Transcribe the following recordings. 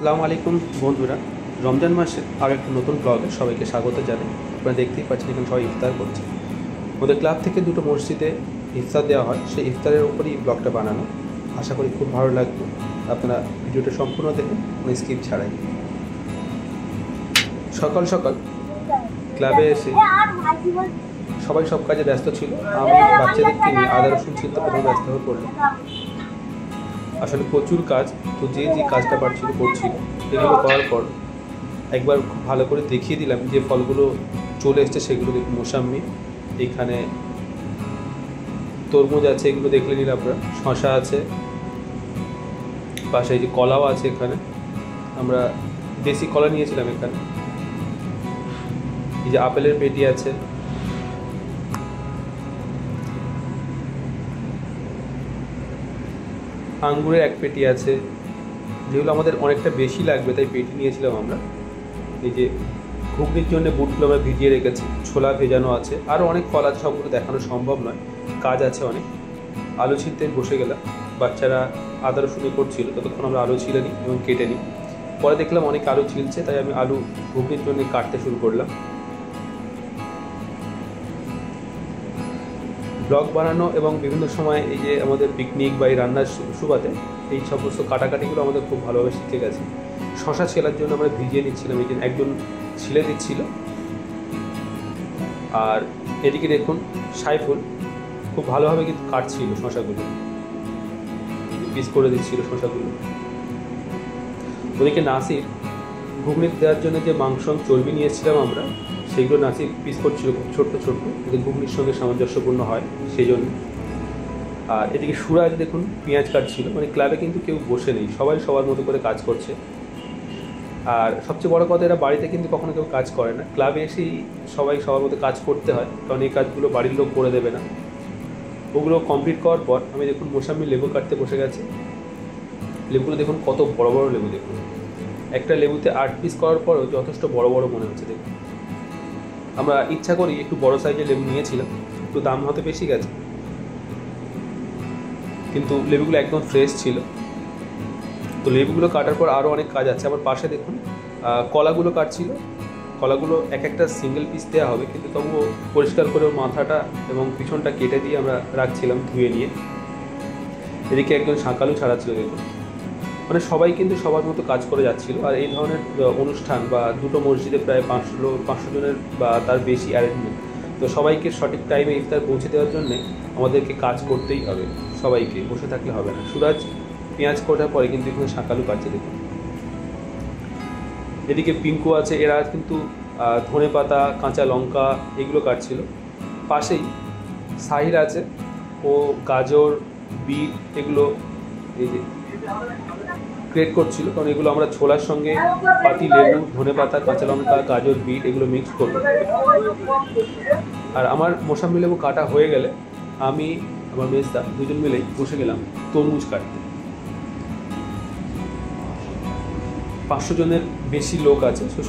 আসসালামু আলাইকুম বন্ধুরা, রমজান মাসে আর একটা নতুন ব্লগে সবাইকে স্বাগত জানাই। আপনারা দেখতেই পাচ্ছেন এখানে সবাই ইফতার করছে। ওদের ক্লাব থেকে দুটো মসজিদে ইফতার দেওয়া হয়, সেই ইফতারের উপরই ব্লগটা বানানো। আশা করি খুব ভালো লাগবে। আপনারা ভিডিওটা সম্পূর্ণ দেখুন, কোনো স্কিপ ছাড়াই। সকাল সকাল ক্লাবে এসে সবাই সব কাজে ব্যস্ত ছিল। আমি বাচ্চাদেরকে নিয়ে আদা রসুন ছিলতে প্রথমে ব্যস্ত হয়ে পড়লাম। আসলে প্রচুর কাজ, তো যে কাজটা পারছিল করছিল। এগুলো করার পর একবার খুব ভালো করে দেখিয়ে দিলাম যে ফলগুলো চলে এসছে সেগুলো দেখুন। মোসাম্মি, এখানে তরমুজ আছে, এগুলো দেখলে নিলাম আমরা। শশা আছে, পাশে এই যে কলাও আছে। এখানে আমরা দেশি কলা নিয়েছিলাম। এখানে এই যে আপেলের পেটি আছে, আঙ্গুরের এক পেটি আছে, যেগুলো আমাদের অনেকটা বেশি লাগবে তাই পেটি নিয়েছিলাম আমরা। এই যে ঘুগনির জন্য বুটগুলো আমরা ভিজিয়ে রেখেছি, ছোলা ভেজানো আছে, আরও অনেক ফল আছে, সবগুলো দেখানো সম্ভব নয়, কাজ আছে অনেক। আলু ছিলতে বসে গেলাম, বাচ্চারা আদা রসুন করছিল, ততক্ষণ আমরা আলু ছিলে নিই এবং কেটে নিই। পরে দেখলাম অনেক আলু ছিলছে, তাই আমি আলু ঘুগনির জন্য কাটতে শুরু করলাম। ব্লগ বানানো এবং বিভিন্ন সময় এই যে আমাদের পিকনিক বা এই রান্নার সুবাদে এই সমস্ত কাটাকাটিগুলো আমাদের খুব ভালোভাবে শিখে গেছে। শশা ছেলার জন্য আমরা ভিজিয়ে নিচ্ছিলাম, এই যে একজন ছিলে দিচ্ছিল। আর এদিকে দেখুন সাইফুল খুব ভালোভাবে কিন্তু কাটছিল শশাগুলো, পিস করে দিচ্ছিল শশাগুলো। ওদিকে নাসির ঘুগনি দেওয়ার জন্য যে মাংস চর্বি নিয়ে এসেছিলাম আমরা, সেইগুলো নাসির পিস করছিল খুব ছোট্ট ছোট্ট, যাতে ঘুগনির সঙ্গে সামঞ্জস্যপূর্ণ হয় সেই জন্য। আর এদিকে সুরাজ দেখুন পেঁয়াজ কাটছিল। মানে ক্লাবে কিন্তু কেউ বসে নেই, সবাই সবার মতো করে কাজ করছে। আর সবচেয়ে বড় কথা, এরা বাড়িতে কিন্তু কখনো কেউ কাজ করে না, ক্লাবে এসেই সবাই সবার মতো কাজ করতে হয়, কারণ এই কাজগুলো বাড়ির লোক করে দেবে না। ওগুলো কমপ্লিট করার পর আমি দেখুন মোসাম্মি লেবু কাটতে বসে গেছি। লেবুগুলো দেখুন কত বড় বড় লেবু, দেখুন একটা লেবুতে 8 পিস করার পরও যথেষ্ট বড় বড় মনে হচ্ছে। দেখুন আমরা ইচ্ছা করি একটু বড় সাইজের লেবু নিয়েছিলাম, একটু দাম হতে বেশি গেছে, কিন্তু লেবুগুলো একদম ফ্রেশ ছিল। তো লেবুগুলো কাটার পর আরও অনেক কাজ আছে। আমার পাশে দেখুন কলাগুলো কাটছিল। কলাগুলো এক একটা সিঙ্গেল পিস দেওয়া হবে, কিন্তু তবুও পরিষ্কার করে মাথাটা এবং পিছনটা কেটে দিয়ে আমরা রাখছিলাম ধুয়ে নিয়ে। এদিকে একজন শাঁকালু ছাড়াচ্ছিল। দেখুন মানে সবাই কিন্তু সবার মতো কাজ করে যাচ্ছিল। আর এই ধরনের অনুষ্ঠান বা দুটো মসজিদে প্রায় 500 জনের বা তার বেশি অ্যারেঞ্জমেন্ট, তো সবাইকে সঠিক টাইমে ইফতার পৌঁছে দেওয়ার জন্যে আমাদেরকে কাজ করতেই হবে, সবাইকে বসে থাকলে হবে না। সুরাজ পেঁয়াজ কাটার পরে কিন্তু এখানে শাঁকালু কাটছে। দেখুন এদিকে পিঙ্কু আছে, এরা কিন্তু ধনে পাতা, কাঁচা লঙ্কা এগুলো কাটছিল। পাশেই সাহির আছে, ও গাজর, বিট এগুলো এই যে গ্রেট করছিল, কারণ এগুলো আমরা ছোলার সঙ্গে পাতি লেবু, ধনে পাতা, কাঁচা লঙ্কা, গাজর, বিট এগুলো মিক্স করব। আর আমার মোসাম্মি লেবু কাটা হয়ে গেলে আমি আমার মেজদা দুজন মিলেই বসে গেলাম তরমুজ কাটতে। 500 জনের বেশি লোক আছে, তো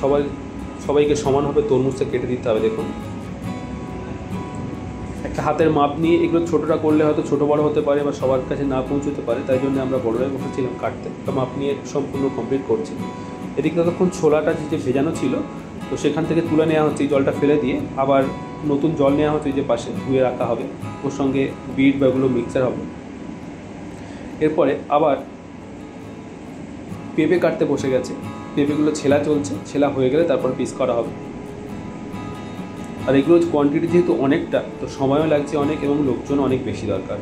সবাইকে সমানভাবে তরমুজটা কেটে দিতে হবে। দেখুন একটা হাতের মাপ নিয়ে, এগুলো ছোটোটা করলে হয়তো ছোটো বড়ো হতে পারে বা সবার কাছে না পৌঁছতে পারে, তাই জন্য আমরা বড়রাই বসেছিলাম কাটতে। তো মাপ নিয়ে সম্পূর্ণ কমপ্লিট করছি। এদিকে ততক্ষণ ছোলাটা যে ভেজানো ছিল, তো সেখান থেকে তুলে নেওয়া হচ্ছে, এই জলটা ফেলে দিয়ে আবার নতুন জল নেওয়া হচ্ছে, যে পাশে ধুয়ে রাখা হবে, ওর সঙ্গে বিট বা এগুলো মিক্সার হবে। এরপরে আবার পেঁপে কাটতে বসে গেছে, পেঁপেগুলো ছেলা চলছে, ছেলা হয়ে গেলে তারপর পিস করা হবে। আর এগুলো কোয়ান্টিটি যেহেতু অনেকটা, তো সময়ও লাগছে অনেক এবং লোকজন অনেক বেশি দরকার।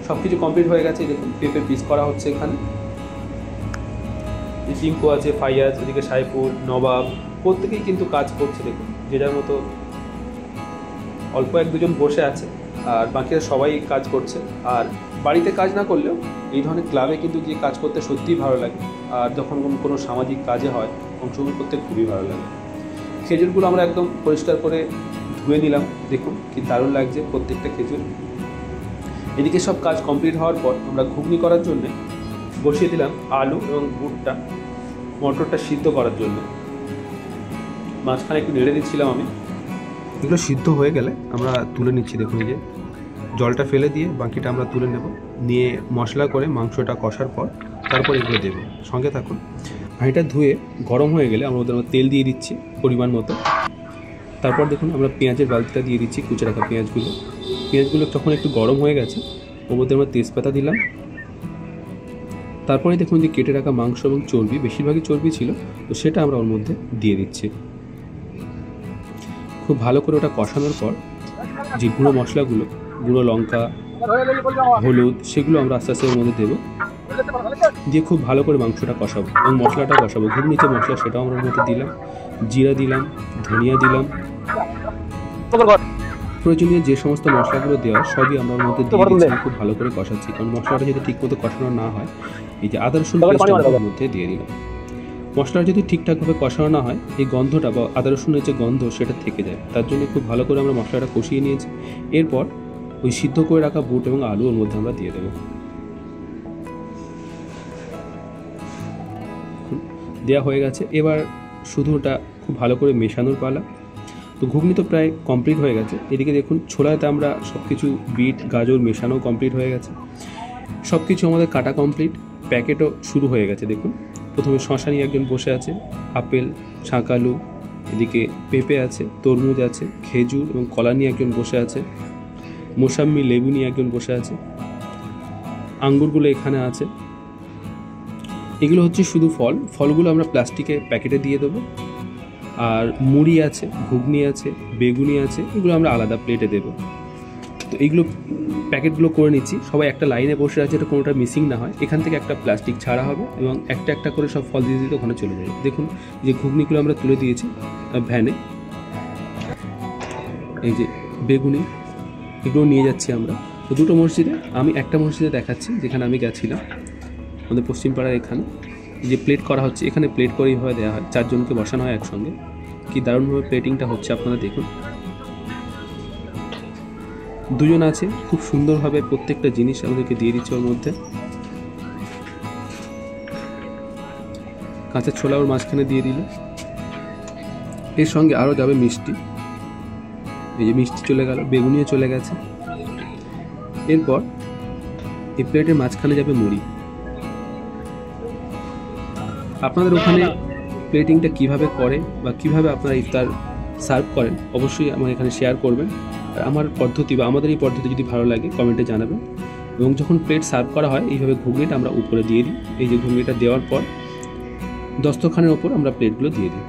সব কিছু কমপ্লিট হয়ে গেছে। দেখুন পেঁপে পিস করা হচ্ছে। এখানে পিঙ্কু আছে, ফাইয়াজ, এদিকে সাইফুল, নবাব, প্রত্যেকেই কিন্তু কাজ করছে। দেখুন যে যার মতো, অল্প 1-2 জন বসে আছে আর বাকিরা সবাই কাজ করছে। আর বাড়িতে কাজ না করলেও এই ধরনের ক্লাবে কিন্তু যে কাজ করতে সত্যিই ভালো লাগে। আর যখন কোনো সামাজিক কাজে হয় অংশগ্রহণ করতে খুবই ভালো লাগে। খেজুরগুলো আমরা একদম পরিষ্কার করে ধুয়ে নিলাম। দেখুন কি দারুণ লাগছে প্রত্যেকটা খেজুর। এদিকে সব কাজ কমপ্লিট হওয়ার পর আমরা ঘুগনি করার জন্য বসিয়ে দিলাম আলু এবং বুটটা, মটরটা সিদ্ধ করার জন্য। মাঝখানে একটু নেড়ে দিচ্ছিলাম আমি। এগুলো সিদ্ধ হয়ে গেলে আমরা তুলে নিচ্ছি। দেখুন এই যে জলটা ফেলে দিয়ে বাকিটা আমরা তুলে নেব, নিয়ে মশলা করে মাংসটা কষার পর তারপর এগুলো দেবো, সঙ্গে থাকুন। হাঁড়িটা ধুয়ে গরম হয়ে গেলে আমরা ওদের তেল দিয়ে দিচ্ছি পরিমাণ মতো। তারপর দেখুন আমরা পেঁয়াজের বালতিটা দিয়ে দিচ্ছি, কুচে রাখা পেঁয়াজগুলো যখন একটু গরম হয়ে গেছে ওর মধ্যে আমরা তেজপাতা দিলাম। তারপরে দেখুন যে কেটে রাখা মাংস এবং চর্বি, বেশিরভাগই চর্বি ছিল, তো সেটা আমরা ওর মধ্যে দিয়ে দিচ্ছি। খুব ভালো করে ওটা কষানোর পর যে গুঁড়ো মশলাগুলো, গুঁড়ো লঙ্কা, হলুদ, সেগুলো আমরা আস্তে আস্তে ওর মধ্যে দেবো, দিয়ে খুব ভালো করে মাংসটা কষাবো এবং মশলাটা কষাবো। ঘুগনির যে মশলা সেটাও আমরা ওর মধ্যে দিলাম, জিরা দিলাম, ধনিয়া দিলাম, প্রয়োজনীয় যে সমস্ত মশলাগুলো দেওয়া সবই আমরা ওর মধ্যে দিয়ে দিচ্ছি। খুব ভালো করে কষাচ্ছি, কারণ মশলাটা যদি ঠিকমতো কষানো না হয়, এই যে আদা রসুন পেস্ট ওর মধ্যে দিয়ে দিলাম। মশলাটা যদি ঠিকঠাকভাবে কষানো না হয়, এই গন্ধটা বা আদা রসুনের যে গন্ধ সেটা থেকে যায়। তার জন্য খুব ভালো করে আমরা মশলাটা কষিয়ে নিয়েছি। এরপর ওই সিদ্ধ করে রাখা বুট এবং আলু ওর মধ্যে আমরা দিয়ে দেবো। দেওয়া হয়ে গেছে, এবার শুধু ওটা খুব ভালো করে মেশানোর পালা। তো ঘুগনি তো প্রায় কমপ্লিট হয়ে গেছে। এদিকে দেখুন ছোলাতে আমরা সব কিছু বিট গাজর মেশানো কমপ্লিট হয়ে গেছে, সব কিছু আমাদের কাটা কমপ্লিট, প্যাকেটও শুরু হয়ে গেছে। দেখুন প্রথমে শশা নিয়ে একজন বসে আছে, আপেল, শাঁকালু, এদিকে পেঁপে আছে, তরমুজ আছে, খেজুর এবং কলা নিয়ে একজন বসে আছে, মোসাম্মি লেবু নিয়ে একজন বসে আছে, আঙ্গুরগুলো এখানে আছে। এগুলো হচ্ছে শুধু ফলগুলো আমরা প্লাস্টিকে প্যাকেটে দিয়ে দেবো। আর মুড়ি আছে, ঘুগনি আছে, বেগুনি আছে, এগুলো আমরা আলাদা প্লেটে দেবো। তো এইগুলো প্যাকেটগুলো করে নিচ্ছি, সবাই একটা লাইনে বসে আছে, এটা কোনোটা মিসিং না হয়। এখান থেকে একটা প্লাস্টিক ছাড়া হবে এবং একটা একটা করে সব ফল দিয়ে দিতে ওখানে চলে যাবে। দেখুন যে ঘুগনিগুলো আমরা তুলে দিয়েছি ভ্যানে, এই যে বেগুনি, এগুলো নিয়ে যাচ্ছি আমরা। তো দুটো মসজিদে, আমি একটা মসজিদে দেখাচ্ছি যেখানে আমি গেছিলাম, আমাদের পশ্চিমপাড়ার এখানে যে প্লেট করা হচ্ছে, এখানে প্লেট করে এইভাবে দেওয়া হয়, 4 জনকে বসানো হয় একসঙ্গে। কি দারুণভাবে প্লেটিংটা হচ্ছে আপনারা দেখুন। 2 জন আছে, খুব সুন্দরভাবে প্রত্যেকটা জিনিস আমাদেরকে দিয়ে দিচ্ছে ওর মধ্যে। কাঁচা ছোলা ওর মাঝখানে দিয়ে দিল, এর সঙ্গে আরও যাবে মিষ্টি, এই যে মিষ্টি চলে গেল, বেগুনিও চলে গেছে। এরপর এই প্লেটের মাঝখানে যাবে মুড়ি। আপনাদের ওখানে প্লেটিংটা কিভাবে করে বা কিভাবে আপনারা ইফতার সার্ভ করেন অবশ্যই আমার এখানে শেয়ার করবেন। আর আমার পদ্ধতি বা আমাদের এই পদ্ধতি যদি ভালো লাগে কমেন্টে জানাবেন। এবং যখন প্লেট সার্ভ করা হয় এইভাবে ঘুগনিটা আমরা উপরে দিয়ে দিই। এই যে ঘুগনিটা দেওয়ার পর দস্তরখানের ওপর আমরা প্লেটগুলো দিয়ে দিই।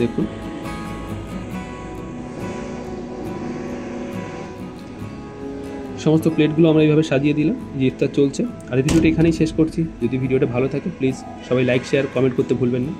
দেখুন সমস্ত প্লেটগুলো আমরা এইভাবে সাজিয়ে দিলাম, যে ইফতার চলছে। আর ভিডিওটা এখানেই শেষ করছি। যদি ভিডিওটা ভালো থাকে প্লিজ সবাই লাইক, শেয়ার, কমেন্ট করতে ভুলবেন না।